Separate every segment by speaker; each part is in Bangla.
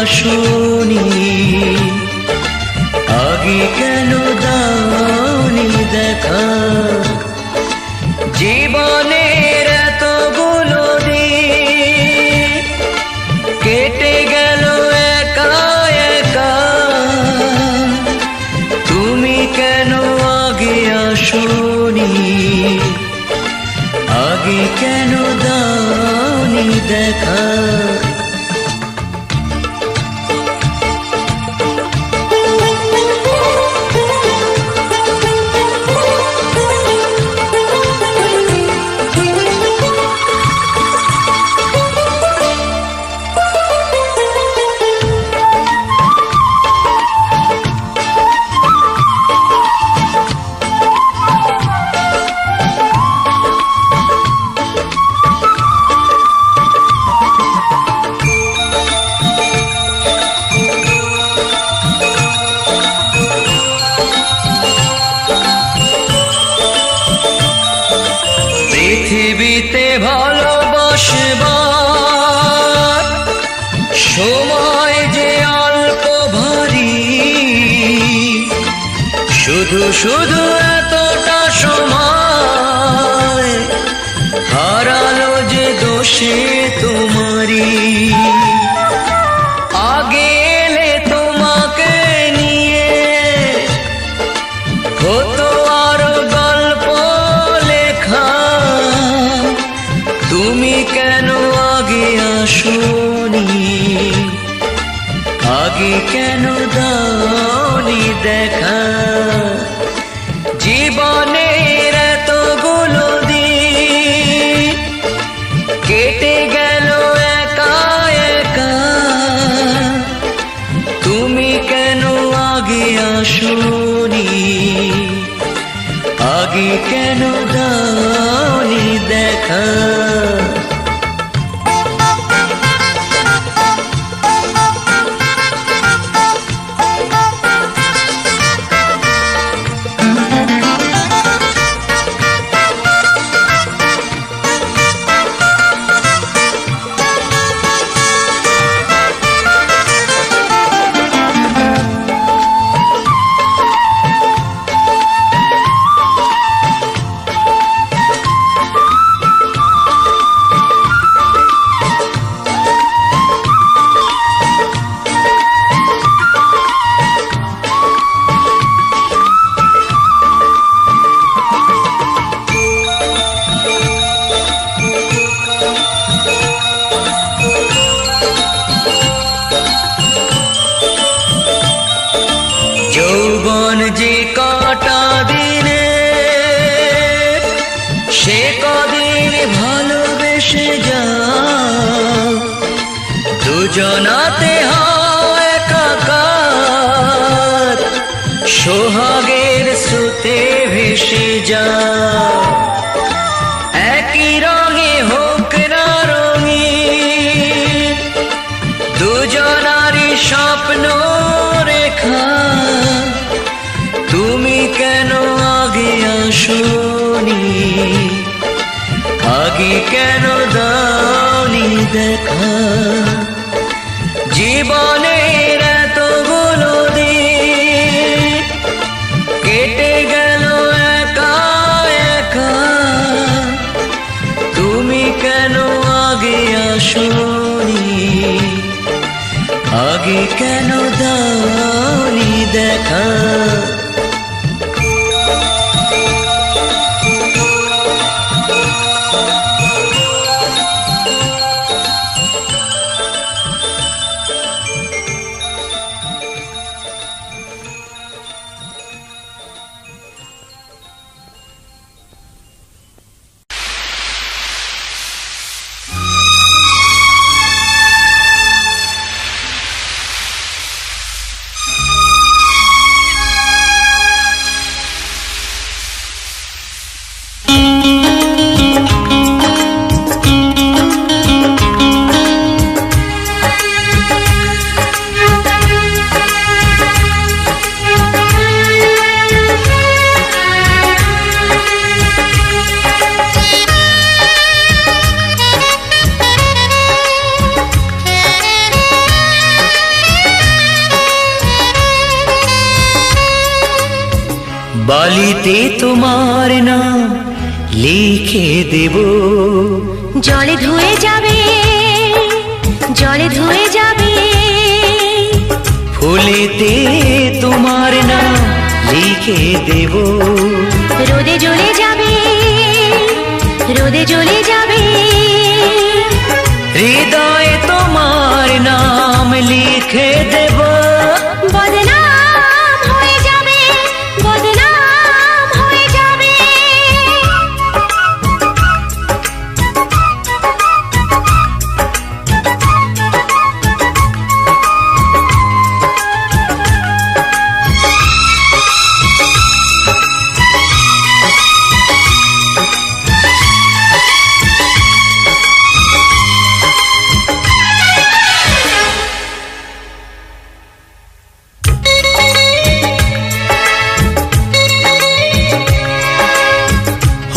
Speaker 1: আসনি, আগে কেন দাওনি দেখা? জীবনের এতগুলো দিন কেটে গেল একা একা, তুমি কেন আগে আসনি, আগে কেন দাওনি দেখা? পৃথিবীতে ভালোবাসবার সময় যে অল্প ভারী, শুধু শুধু এতটা সময় হারালো যে দোষে তোমারই। আগে এলে তোমাকে নিয়ে হতো আরো গল্প লেখা, তুমি কেন আগে আসনি, আগে কেন দাওনি দেখা? জীবনের এতগুলো দিন কেটে গেল একা একা, তুমি কেন আগে আসনি, আগে কেন দাওনি দেখা? যৌবন যে কটা দিনে, সে কদিন ভালোবেসে যাও, দুজনাতে হয় একাকার, সোহাগের স্রোতে ভেসে যাও। একই রঙে হোক না রঙিন, দুজনারই স্বপ্ন রেখা, তুমি কেন আগে আসনি, আগে কেন দাওনি দেখা? জীবনের এতগুলো দিন কেটে গেল একা একা, তুমি কেন আগে আসনি, আগে কেন দাওনি দেখা? বালিতে তোমার নাম লিখে দেব,
Speaker 2: জলে ধুয়ে যাবে, জলে ধুয়ে যাবে।
Speaker 1: ফুলেতে তোমার নাম লিখে দেব,
Speaker 2: রোদে জ্বলে যাবে, রোদে জ্বলে যাবে।
Speaker 1: হৃদয়ে তোমার নাম লিখে দেব,
Speaker 2: বদনাম হয়ে যাবে, বদনাম হয়ে যাবে।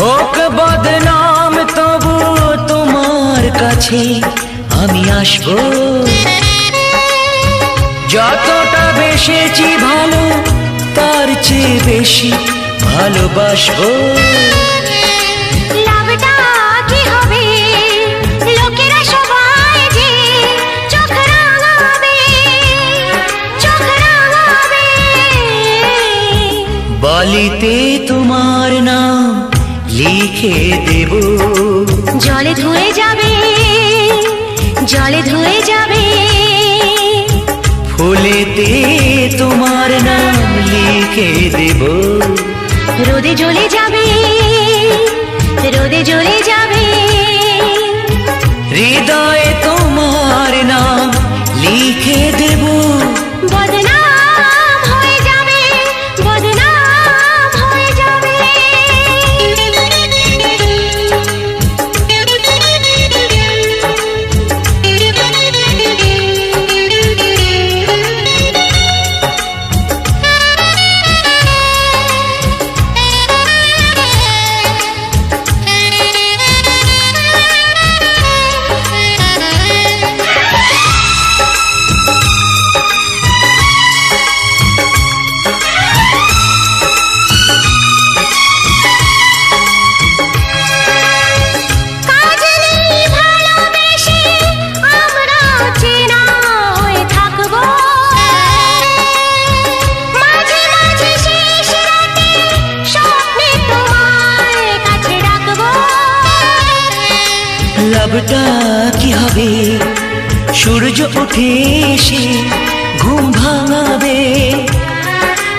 Speaker 1: হোক বদনাম তবু তোমার কাছে আমি আসবো, যতটা বেসেছি ভালো তার চেয়ে বেশি ভালোবাসবো।
Speaker 2: লাভটা কি হবে, লোকেরা সবাই যে চোখ রাঙাবে, চোখ রাঙাবে।
Speaker 1: বালিতে তোমার নাম লিখে দেব,
Speaker 2: জলে ধুয়ে যাবে, জলে ধুয়ে যাবে।
Speaker 1: ফুলেতে তোমার নাম লিখে দেব,
Speaker 2: রোদে জ্বলে যাবে, রোদে জ্বলে যাবে।
Speaker 1: হৃদয়ে তোমার নাম লিখে দেব,
Speaker 2: বদনাম হয়ে যাবে, বদনাম হয়ে যাবে।
Speaker 1: লাভটা কি হবে, সূর্য উঠে এসে ঘুম ভাঙাবে,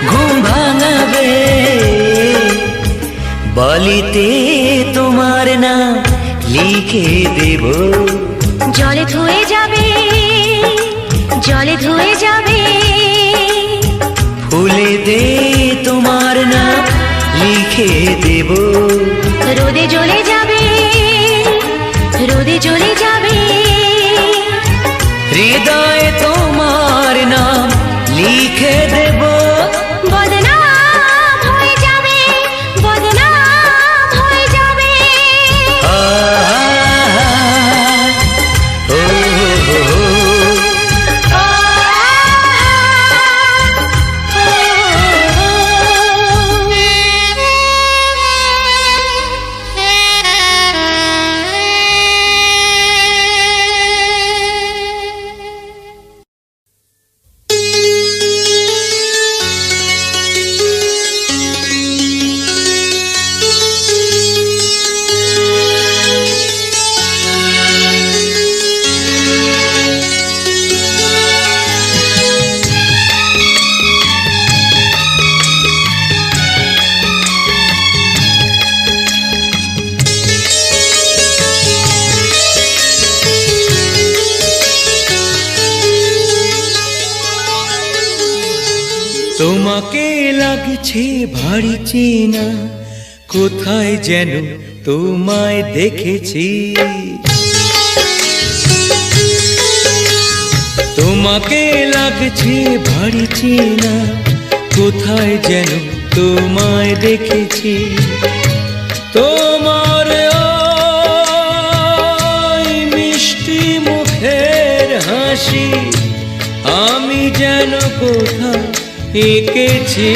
Speaker 1: ঘুম ভাঙাবে। বালিতে তোমার নাম লিখে দেব,
Speaker 2: জলে ধুয়ে যাবে, জলে ধুয়ে যাবে।
Speaker 1: ফুলেতে তোমার নাম লিখে দেব,
Speaker 2: রোদে জ্বলে যাবে, রোদে জ্বলে যাবে।
Speaker 1: হৃদয়ে তোমার নাম লিখে দেব,
Speaker 2: বদনাম হয়ে যাবে, বদনাম হয়ে যাবে।
Speaker 1: ও হো হো। তোমাকে লাগছে ভারী চেনা, কোথায় যেন তোমায় দেখেছি। তোমাকে লাগছে ভারী চেনা, কোথায় যেন তোমায় দেখেছি। তোমার ওই মিষ্টি মুখের হাসি আমি যেন কোথায় এঁকেছি।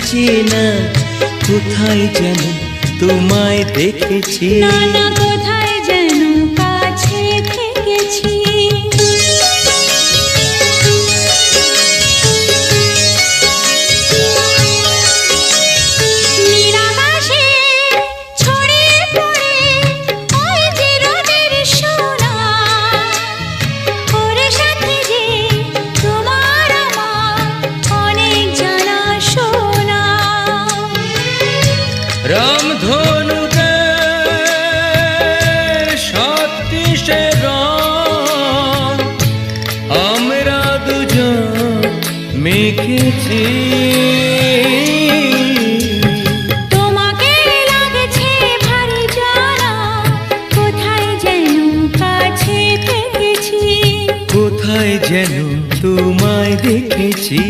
Speaker 1: চেনা, কোথায় যেন তোমায় দেখেছি।
Speaker 2: না না কোথায় যেন কাছে থেকেছি। নীলাকাশে ছড়িয়ে পড়ে ওই যে রোদের সোনা, ওর সাথে যে তোমার আমার অনেক জানা শোনা।
Speaker 1: রামধনুতে সত্যিশে রং আমরা দুজন মেখেছি।
Speaker 2: তোমাকে লাগছে ভারী জানা, কোথায় যেন কাছে থেকেছি।
Speaker 1: কোথায় যেন তোমায় দেখেছি।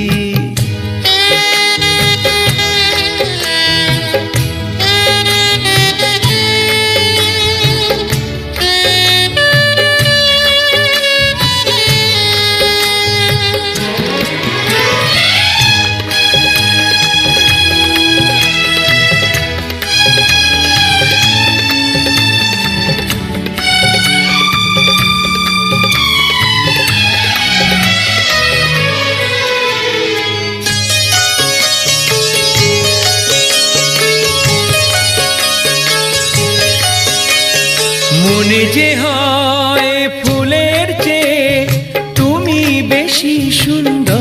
Speaker 1: মনে যে হয় ফুলের চেয়ে তুমি বেশি সুন্দর।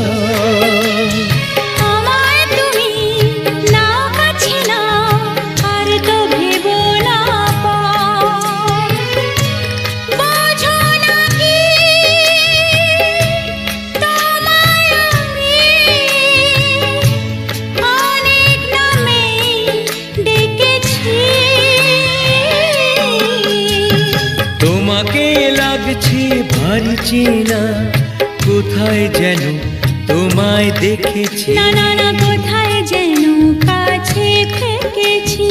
Speaker 2: আমায় তুমি নাও কাছে নাও, আর তো ভেবো না পর। বোঝো না কি তোমায় আমি অনেক নামে ডেকেছি।
Speaker 1: তোমাকে লাগছে ভারী চেনা, কোথায় যেন তোমায় দেখেছি।
Speaker 2: না না না কোথায় যেন কাছে থেকেছি।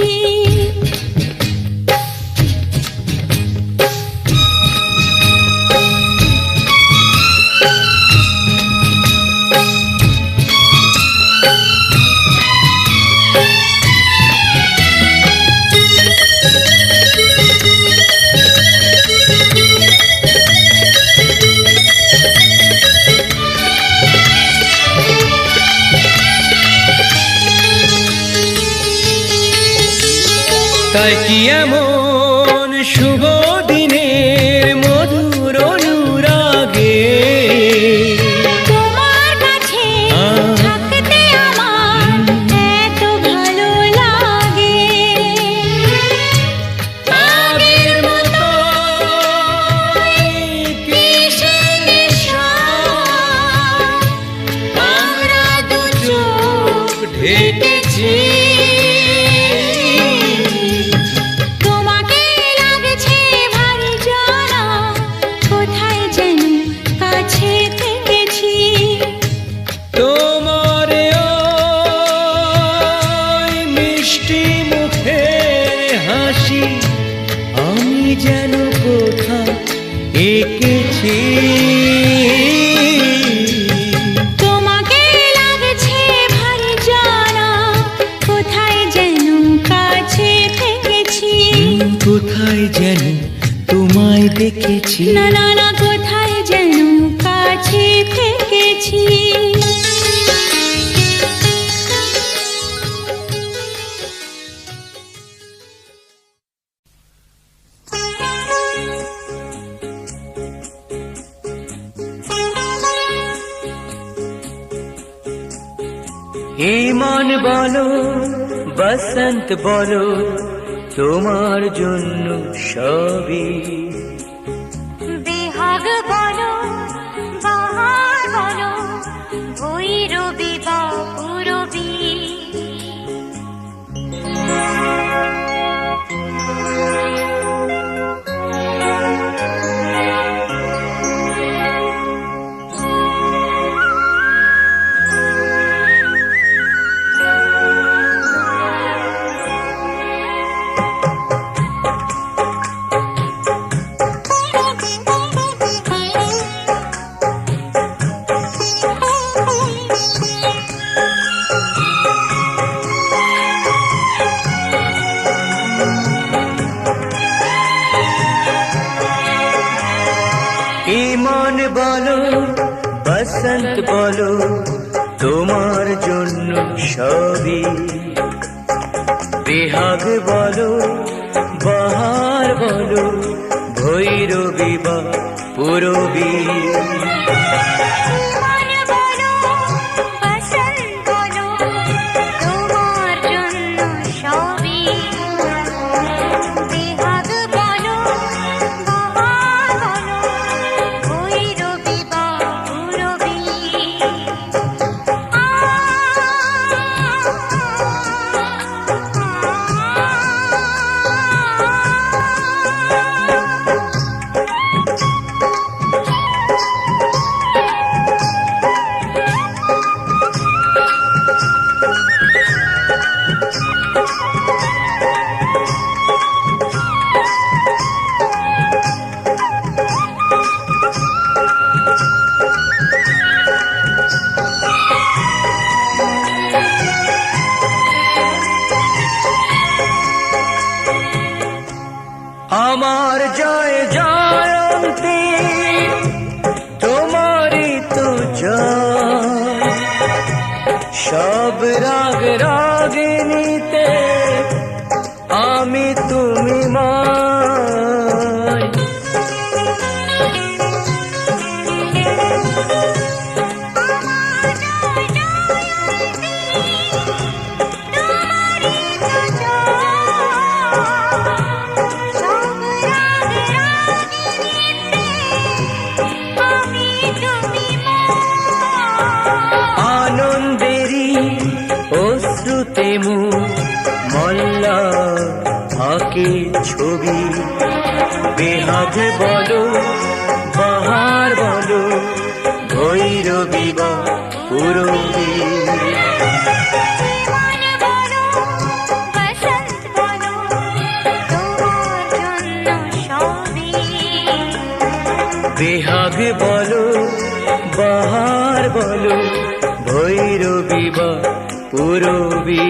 Speaker 1: তাই কি এমন শুভ দিনের মধুর অনুরাগে
Speaker 2: তোমার কাছে থাকতে আমার এত ভালো লাগে। আগের মতো কিসে নেশা, আমরা দু চোখ
Speaker 1: ঢেকেছি।
Speaker 2: তোমাকে লাগছে ভারী জানা, কোথায় যেন কাছে থেকেছি।
Speaker 1: তোমার ওই মিষ্টি মুখের হাসি আমি যেন কোথায় এঁকেছি।
Speaker 2: তোমাকে লাগছে ভারী জানা, কোথায় যেন কাছে থেকেছি।
Speaker 1: কোথায় যেন তোমায় দেখেছি।
Speaker 2: না না না কোথায় যেন কাছে থেকেছি।
Speaker 1: এই মন বলো বসন্ত বলো তোমার জন্য সবই।
Speaker 2: বিহাগ বলো বাহার বলো, ভৈরবী বা পূরবী।
Speaker 1: বেহাগ বলো বাহার বলো ভৈরবী বা পূরবী
Speaker 2: মন বলো বসন্ত বলো তোমার জন্য সবই বেহাগ বলো বাহার বলো ভৈরবী বা পূরবী
Speaker 1: আমার জয় জয়ন্তী তোমারই তো জয় সব রাগ রাগিনীতে আমি তুমি মায় আনন্দেরই অশ্রুতে মুখ মল্লা আঁকে ছবি বেহাগ বলো বাহার বলো ভৈরবী বা পূরবী
Speaker 2: মন বলো বসন্ত বলো তোমার জন্য সবই
Speaker 1: বেহাগ বলো বাহার বলো ভৈরবী বা পূরবী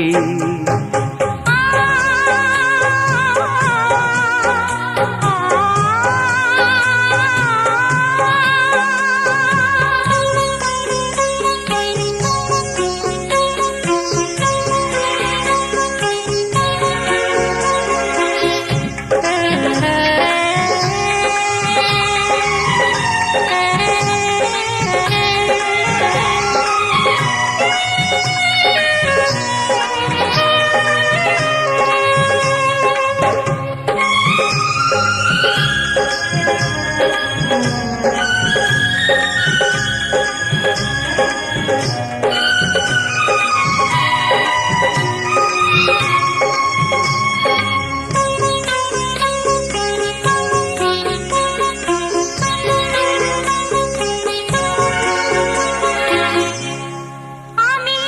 Speaker 2: আমি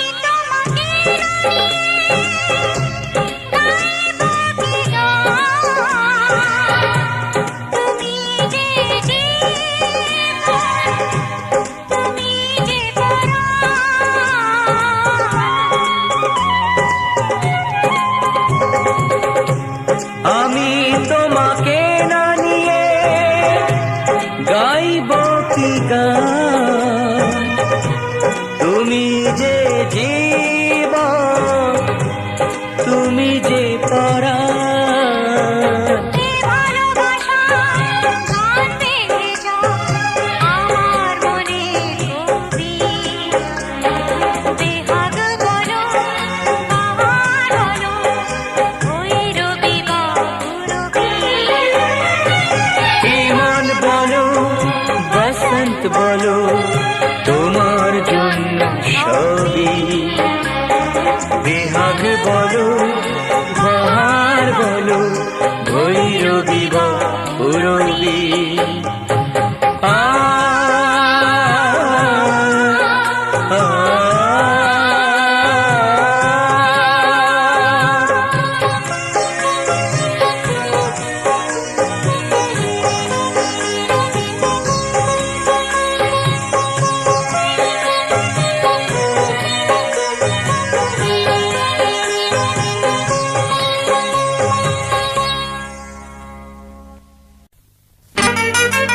Speaker 2: তোমাকে গাইব কি গান তুমি যে জীবন তুমি যে
Speaker 1: আমি তোমাকে না নিয়ে গাইব কি গান তুমি যে জীবন তুমি যে পরাণ
Speaker 2: ভালোবাসা গান বেড়ে যাও আমার মনে কবি বেহাগ বলো বাহার বলো ভৈরবী বা পূরবী
Speaker 1: মন বলো বসন্ত বলো তোমার জন্য সবই বেহাগ বলো বাহার বলো ভৈরবী বা পূরবী আ আ
Speaker 2: Thank you.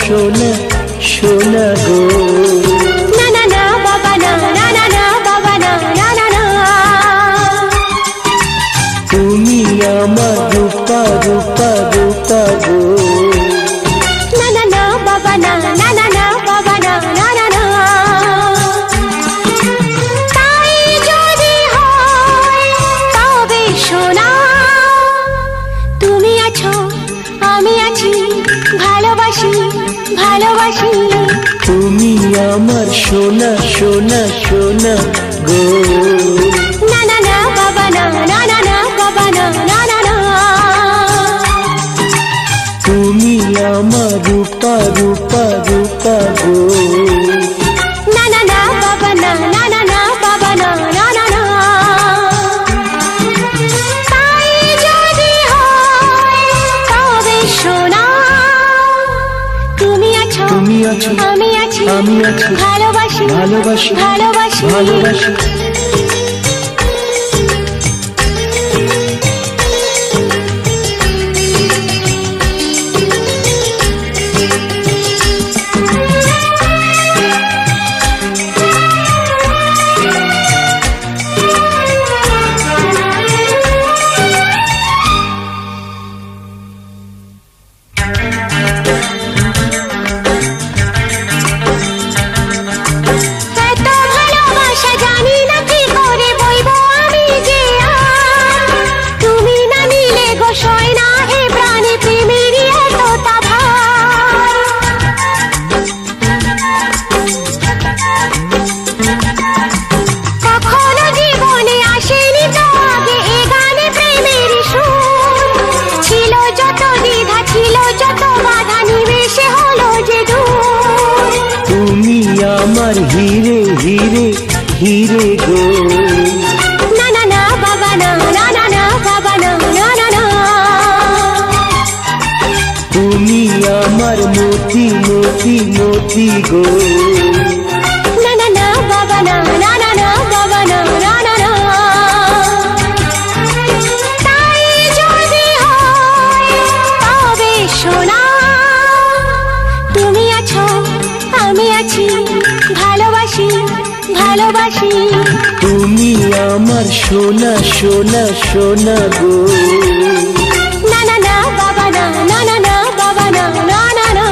Speaker 1: সোনা সোনা গো।
Speaker 2: না না না বাবা না, না না না বাবা না, না না না।
Speaker 1: তুমি আমার রূপা রূপা রূপা গো।
Speaker 2: না না না বাবা না, না না না বাবা না, না না না। তাই যদি হয় তবে সোনা, তুমি আছো আমি আছি, ভালোবাসি ভালোবাসি।
Speaker 1: তুমি আমার সোনা সোনা সোনা গো।
Speaker 2: না না না বাবা না, না না না বাবা না, না না না।
Speaker 1: তুমি আমার রূপা রূপা রূপা গো।
Speaker 2: না না না বাবা না, না না না বাবা না, না না না। তাই যদি হয় তবে সোনা, তুমি আছো
Speaker 1: তুমি আছো
Speaker 2: আমি আছি,
Speaker 1: আমি আছি,
Speaker 2: ভালোবাসি
Speaker 1: ভালোবাসি
Speaker 2: ভালোবাসি
Speaker 1: ভালোবাসি।
Speaker 2: এত ভালোবাসা জানি না কি করে বইবো আমি যে আর। তুমি না নিলে গো সয় না এ প্রাণে প্রেমেরই এতটা ভার। কখনো জীবনে আসেনি তো আগে এ গানে প্রেমেরই সুর। ছিল যত দ্বিধা ছিল যত বাধা, নিমেষে হলো যে দূর।
Speaker 1: তুমি আমার হিরে হিরে হিরে গো।
Speaker 2: না না না বাবা না, না না না বাবা না, না না না।
Speaker 1: তুমি আমার মতি মতি মতি গো।
Speaker 2: না না না বাবা না, না না না বাবা না, না না না। তাই যদি হয় তবে সোনা, তুমি আছো আমি আছি, ভালোবাসি ভালোবাসি।
Speaker 1: তুমি আমার সোনা সোনা সোনা গো।
Speaker 2: না না না বাবা না, না না না বাবা না, না না না।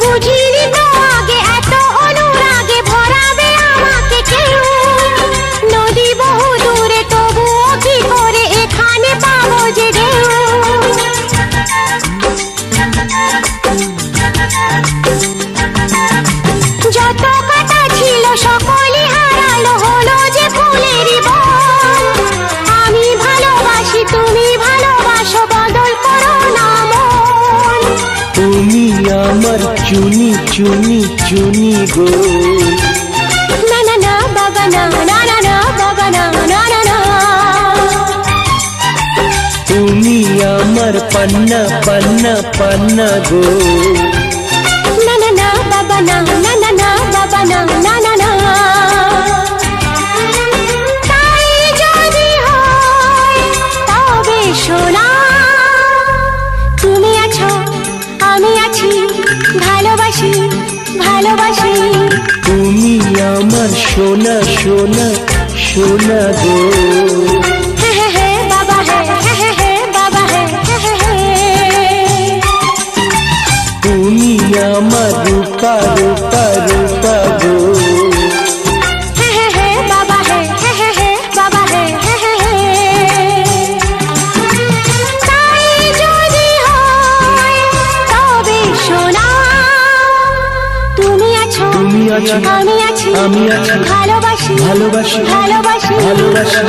Speaker 2: বুঝিনি তো আগে এত অনুরাগে ভরাবে আমাকে কেউ। নদী বহু দূরে তবুও কি করে এখানে পাবো যে ঢেউ। যত কথা ছিল সকলই হারালো, হলো যে ফুলেরই বন। আমি ভালোবাসি তুমি ভালোবাসো, বদল করো না মন।
Speaker 1: তুমি আমার চুনি চুনি চুনি গো।
Speaker 2: না না না বাবা না, না না না বাবা না, না না না।
Speaker 1: তুমি আমার পান্না পান্না পান্না গো।
Speaker 2: না না না বাবা না, না না না বাবা না, না না না। তাই যদি হয় তবে সোনা, তুমি আছো আমি আছি, ভালোবাসি ভালোবাসি।
Speaker 1: তুমি আমার সোনা সোনা সোনা গো।
Speaker 2: হে হে হে বাবা হে, হে হে হে বাবা হে, হে হে হে।
Speaker 1: তুমি আমার রূপা রূপা রূপা গো।
Speaker 2: হে হে হে বাবা হে, হে হে হে বাবা হে, হে হে হে। তাই যদি হয় তবে সোনা, আমি আছি
Speaker 1: আমি আছি
Speaker 2: ভালোবাসি
Speaker 1: ভালোবাসি
Speaker 2: ভালোবাসি
Speaker 1: ভালোবাসি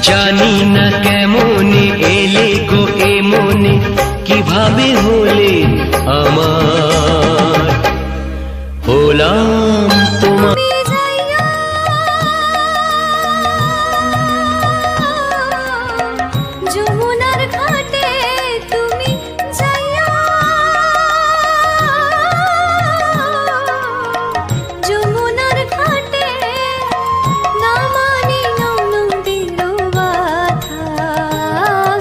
Speaker 1: জানি না কেমনে এলে গো এ মনে কিভাবে হলে আমার হলাম তোমার
Speaker 2: যমুনার ঘাটে তুমি যাইয়া যমুনার ঘাটে না মানি নন্দির বাধা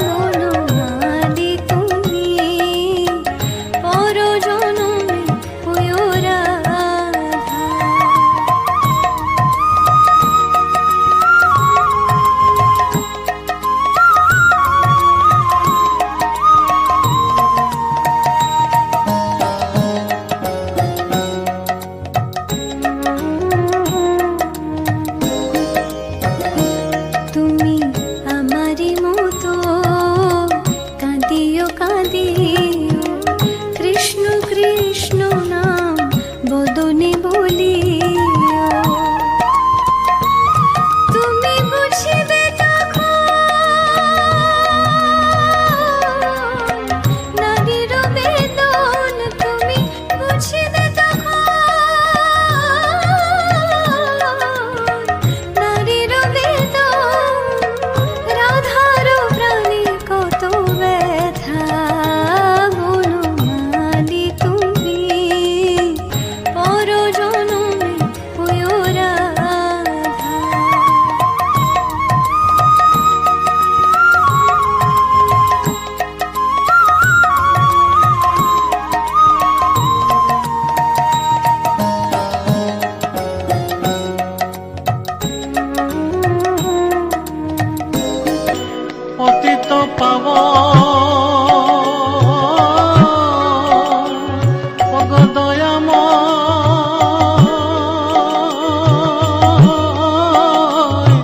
Speaker 2: মনোমালি তুমি পর জনমে হয়ো রাধা তুমি আমারি মতো কাঁদিও কাঁদিও কৃষ্ণ কৃষ্ণ নাম বদনে বলিও তুমি বুঝিবে তখন নারীর বেদন তুমি বুঝিবে তখন নারীর বেদন রাধার প্রাণে কত ব্যথা বনমালী তুমি পর জনমে হয়ো রাধা
Speaker 1: পতিত পাবন ওগো দয়াময়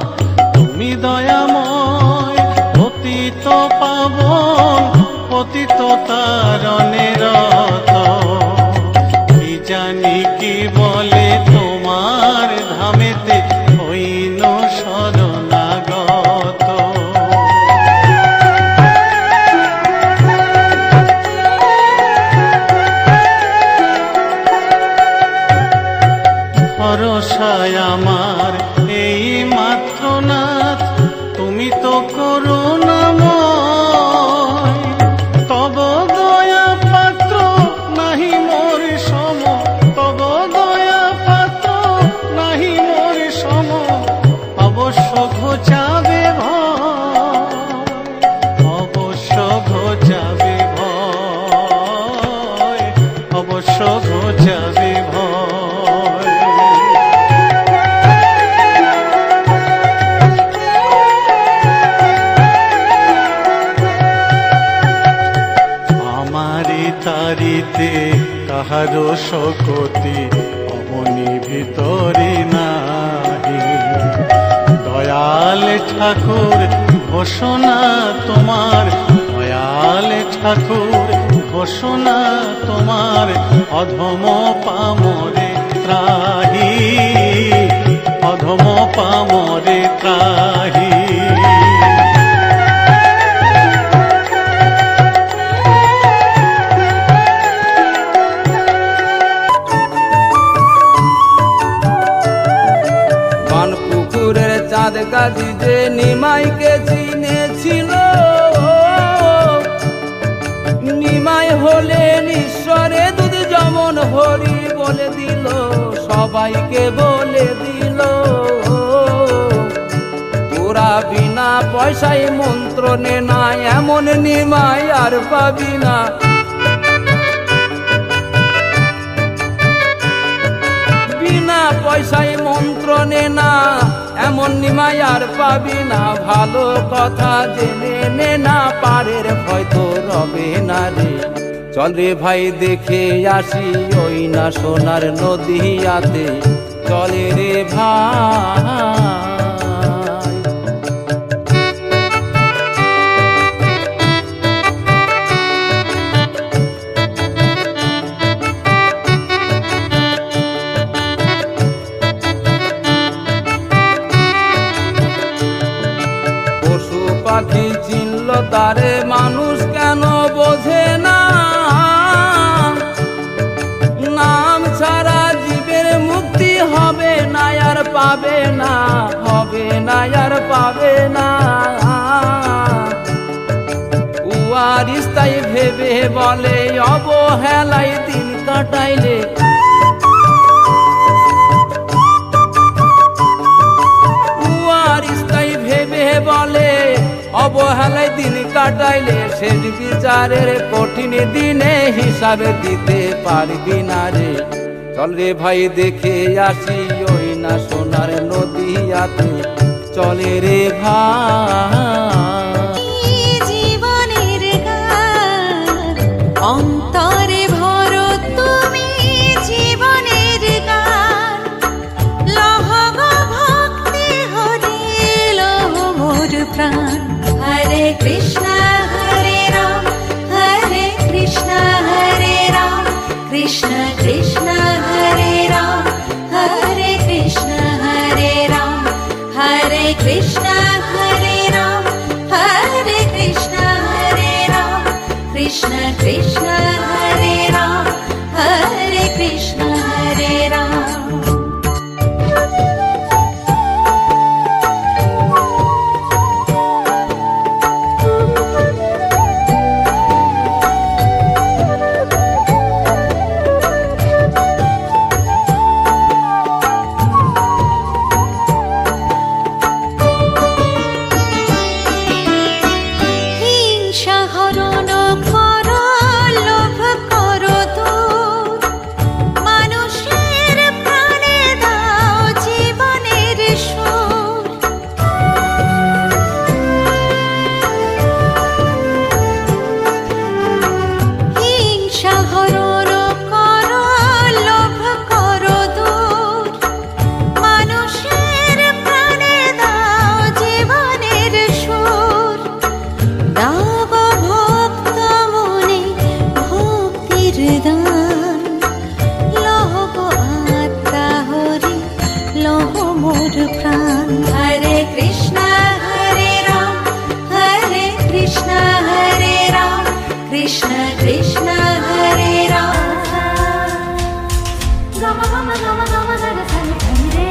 Speaker 1: তুমি দয়াময় পতিত পাবন পতিত তারণে রত কি জানি কি বলে তোমার ধামেতে হইন শরণাগত ভরসায় আমার এই মাত্র নাথ তুমি তো করুণাময় তব দয়া পাত্র নাহি মোর সম তব দয়া পাত্র নাহি মোর সম অবশ্য ঘোচাবে ভয় অবশ্য ঘোচাবে ভয় অবশ্য ঘোচাবে ভয় তারিতে কাহারো শকতি অমনি ভিতরে নাহি দয়াল ঠাকুর ঘোষণা তোমার দয়াল ঠাকুর ঘোষণা তোমার অধম পামরে ত্রাহি অধম
Speaker 3: ম পামরে ত্রাহি।
Speaker 4: পুকুরের চাঁদ গাছি যে নিমাইকে চিনেছিল, নিমাই হলেন ঈশ্বরে দুধ যেমন হরি বলে দিল, সবাইকে বলে দিল। তোরা বিনা পয়সায় মন্ত্র নে না, এমন নিমাই আর পাবি না। বিনা পয়সায় মন্ত্র নে না, এমন নিমাই আর পাবি না। ভালো কথা জেনে নে না, পারের ভয় তো রবে না রে। চল রে ভাই দেখে আসি ওই না সোনার নদীয়াতে, চলে রে ভাই। পশু পাখি চিনল তারে, মানুষ কেন বোঝে না? নাম ছাড়া জীবের মুক্তি হবে না আর পাবে না, হবে না আর পাবে না। উয়ারিস তাই ভেবে বলে, অবহেলায় দিন কাটাইলে। ভেবে বলে, অবহেলায় দিন কাটাইলে শেষ বিচারের কঠিন দিনে হিসাবে দিতে পারবি না রে। চল রে ভাই দেখে আসি ওই না সোনার নদীয়াতে, চলে রে ভাই।
Speaker 2: জীবনের গান অন্তরে ভরো তুমি, জীবনের গান লহ গো ভক্তি হরি, লহ মোর প্রাণ। হরে কৃষ্ণ হরে রাম, হরে কৃষ্ণ হরে রাম, কৃষ্ণ কৃষ্ণ হরে রাম, হরে কৃষ্ণ হরে রাম, হরে কৃষ্ণ হরে রাম, হরে কৃষ্ণ হরে রাম, কৃষ্ণ কৃষ্ণ হরে রাম, হরে কৃষ্ণ হরে রাম। হিংসা হরণ করো, লোভ করো দূর, মানুষের প্রাণে দাও জীবনের সুর। হিংসা হরণ করো, লোভ করো দূর, মানুষের প্রাণে দাও জীবনের সুর। দাও গো ভক্ত মনে ভক্তির দান, লহ গো আত্মা হরি, লহ মোর প্রাণ। হরে কৃষ্ণ হরে রাম, হরে কৃষ্ণ হরে রাম, কৃষ্ণ কৃষ্ণ হরে রাম। গম গম গম গম গরে সরে সরে রে,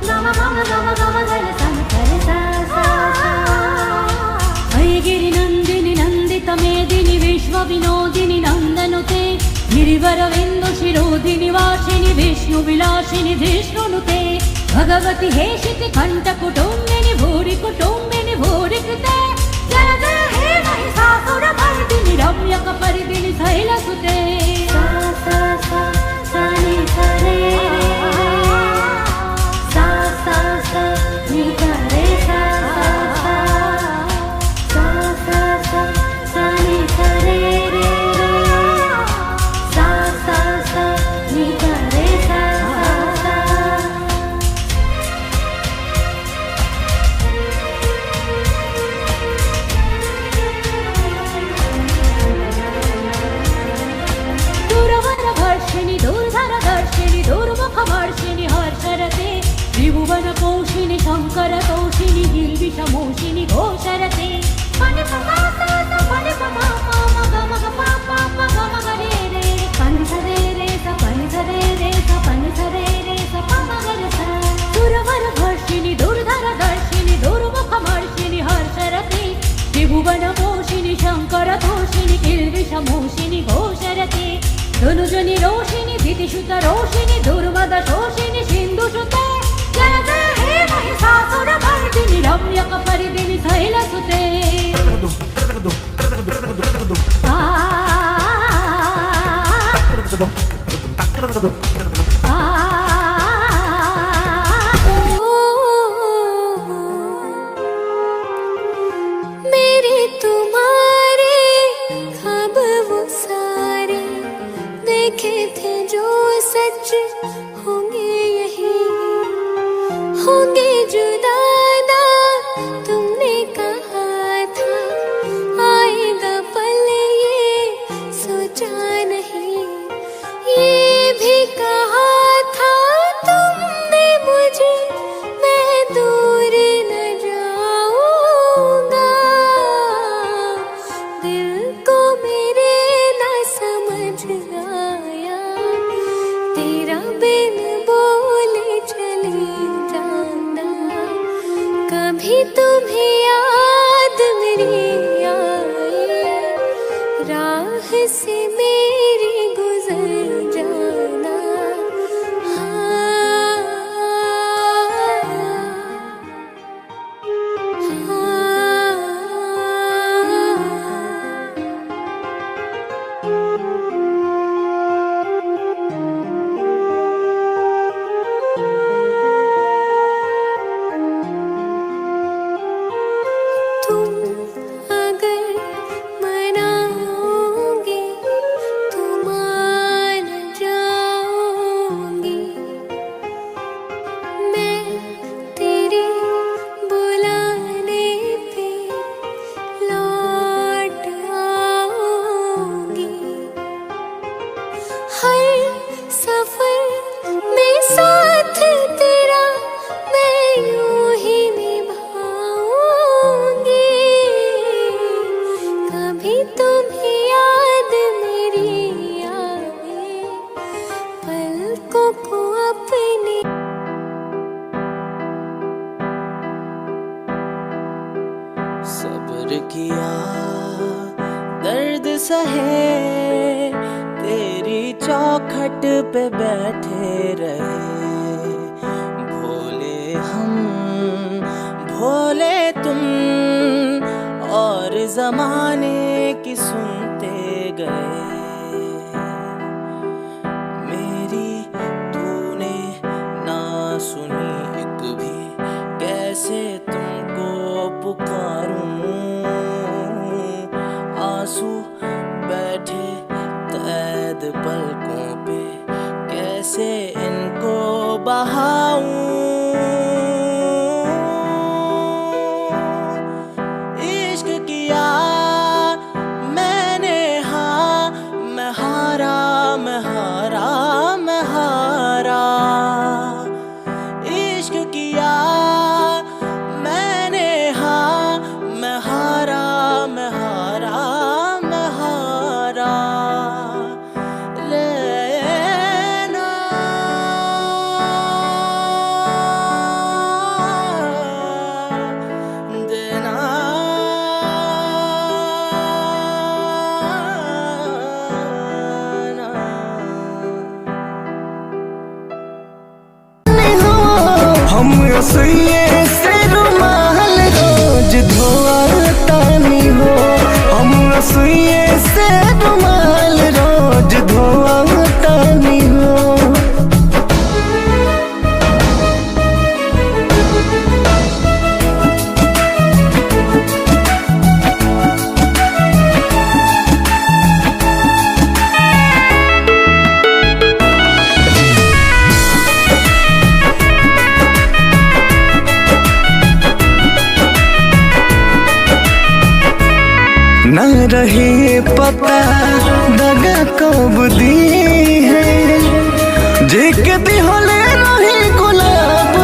Speaker 2: গম গম গম গম গরে সরে সরে সা সা।
Speaker 5: गिरि नन्दिनि नन्दित मेदिनि विश्व विनोदिनि नन्दनुते, गिरिवरविन्दु शिरोधिनि वासिनि विष्णु विलासिनि धिष्णुनुते, भगवति हेशिति कण्ठ कुटुम्बिनि भूरि कुटुम्बिनि भूरि कृते, जय जय हे महिषासुर मर्दिनि रम्यक परिदिनि शैलसुते। सा सा सा सा नि सा रे रे, सा सा सा नि सा रे सा सा सा, सा सा सा नि सा रे रे रे, सा सा सा नि सा रे सा सा। धनुजनि रोषिणि दितिसुत रोषिणि दुर्मद शोषिणि सिन्धुसुते जय जय हे महिषासुरमर्दिनि रम्यकपरिदिनि शैलसुते
Speaker 2: मेरे तुम्हारे ख्वाब वो सारे देखे थे जो सच होंगे यही होंगे जुदा ना तुमने कहा था आएगा पल ये सोचा नहीं ये भी कहा था तुमने मुझे मैं दूर न जाऊंगा दिल को मेरे ना समझ आया तेरा बिन बोले चले जाना कभी तुम्हें याद मेरी आए राह से मेरी गुजर जाना तुम अगर मनाओगे तो मान जाओगी मैं तेरे बुलाने पे लौट आऊंगी हर सफर में साथ तेरा मैं यूं ही निभाऊंगी कभी तुम्हें याद मेरी आए पलकों को अपने
Speaker 6: सब्र किया दर्द सहे तेरी चौखट पे बैठे रहे भोले हम भोले तुम और जमाने की सुनते गए मेरी तूने ना सुनी एक भी कैसे तुमको पुकारूं आंसू बैठे कैद पलकों पे कैसे इनको बहाऊं इश्क किया मैंने हाँ मैं हारा मैं हारा मैं हारा इश्क किया मैंने हाँ मैं हारा मैं हारा मैं हारा लेना देना
Speaker 1: हम रसोइये से रुमाल रोज धोआतानी हो हम रसोइये से रुमाल रोज धोआतानी हो न रहे पता दगा कब दी है जेके दिहले रही गुलाब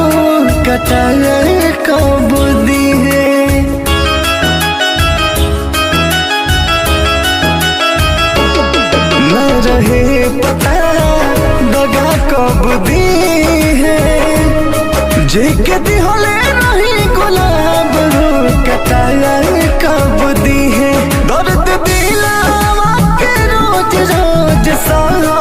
Speaker 1: कटाए कब दी है न रहे पता दगा कब दी है जेके दिहले रही गुलाब कटाए कब दी है दर्द दिलावा के रोज रोज सहा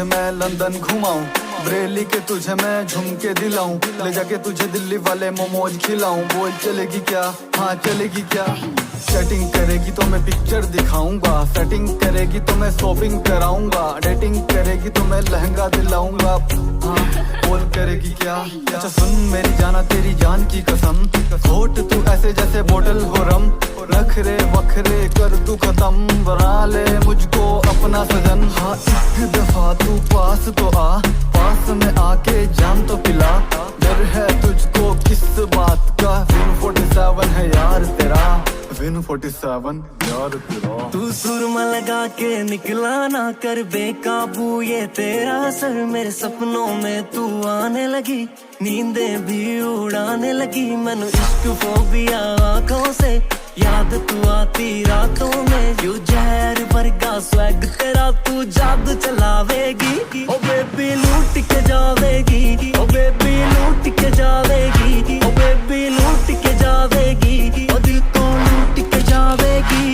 Speaker 7: तुझे मैं लंदन घुमाऊं, बरेली के तुझे मैं झुमके दिलाऊं, ले जाके तुझे दिल्ली वाले मोमोज खिलाऊं। बोल चलेगी क्या, हाँ चलेगी क्या? सेटिंग करेगी तो मैं पिक्चर दिखाऊंगा, सेटिंग करेगी तो मैं शॉपिंग कराऊंगा, डेटिंग करेगी तो मैं लहंगा दिलाऊंगा। हाँ बोल करेगी क्या? अच्छा सुन मेरी जाना तेरी जान की कसम, होठ तू ऐसे जैसे बोतल हो रम, नखरे वखरे कर तू खत्म, बना ले मुझको अपना सजन। हाँ एक दफा तू पास तो आ, पास में आके जाम तो पिला, डर है तुझको किस बात का? विन 47 है यार तेरा, विन 47 यार तेरा।
Speaker 6: तू सुरमा लगा के निकला ना कर बेकाबू ये तेरा असर, मेरे सपनों में तू आने लगी, नींदें भी उड़ाने लगी, मैनू इश्क फोबिया आंखों से याद तू आती रातों में, यू जहर वर्गा स्वैग तेरा तू जादू चलावेगी, ओ बेबी लूट के जावेगी, ओ बेबी लूट के जावेगी, ओ बेबी लूट के जावेगी, ओ दिल को लूट के जावेगी।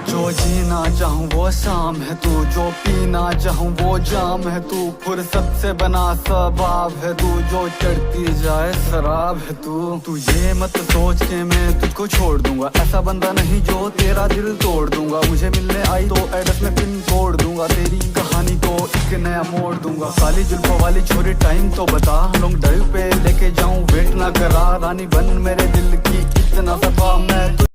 Speaker 7: जो जीना चाहूँ वो शाम है तू, जो पीना चाहूँ वो जाम है तू, फुर्सत से बना स्वभाव है तू, जो चढ़ती जाए शराब है तू ये मत सोच के मैं तुझको छोड़ दूंगा, ऐसा बंदा नहीं जो तेरा दिल तोड़ दूंगा, मुझे मिलने आई तो एड्रेस में पिन कोड दूंगा, तेरी कहानी को एक नया मोड़ दूंगा। काली जुल्फों वाली छोरी टाइम तो बता, लॉन्ग ड्राइव पे लेके जाऊं वेट ना करा, रानी बन मेरे दिल की इतना सफा, मैं